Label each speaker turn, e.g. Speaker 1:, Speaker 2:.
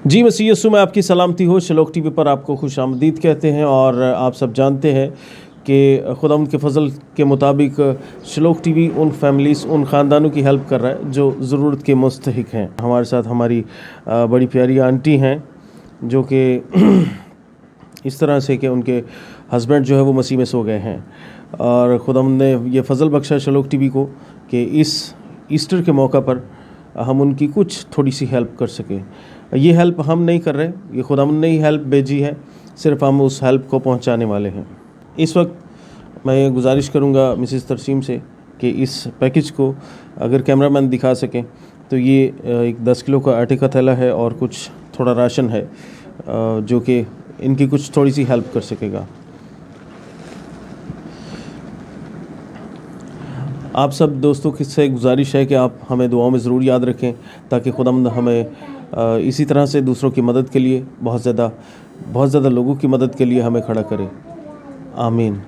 Speaker 1: जी, मसीह यीशु में आपकी सलामती हो। शलोक टीवी पर आपको खुशामदीद कहते हैं और आप सब जानते हैं कि खुदावंद के फ़ज़ल के मुताबिक शलोक टीवी उन फैमिलीज़, उन ख़ानदानों की हेल्प कर रहा है जो ज़रूरत के मुस्तहिक हैं। हमारे साथ हमारी बड़ी प्यारी आंटी हैं जो कि इस तरह से कि उनके हस्बैंड जो है वो मसीह में सो गए हैं और खुदावंद ने ये फ़ज़ल बख्शा शलोक टीवी को कि इस ईस्टर के मौका पर हम उनकी कुछ थोड़ी सी हेल्प कर सकें। ये हेल्प हम नहीं कर रहे, ये खुदावंद ने ही हेल्प भेजी है, सिर्फ हम उस हेल्प को पहुंचाने वाले हैं। इस वक्त मैं ये गुजारिश करूंगा मिसेस तरसीम से कि इस पैकेज को अगर कैमरामैन दिखा सकें तो ये एक 10 किलो का आटे का थैला है और कुछ थोड़ा राशन है जो कि इनकी कुछ थोड़ी सी हेल्प कर सकेगा। आप सब दोस्तों से गुजारिश है कि आप हमें दुआओं में ज़रूर याद रखें ताकि खुदावंद हमें इसी तरह से दूसरों की मदद के लिए बहुत ज़्यादा लोगों की मदद के लिए हमें खड़ा करे। आमीन।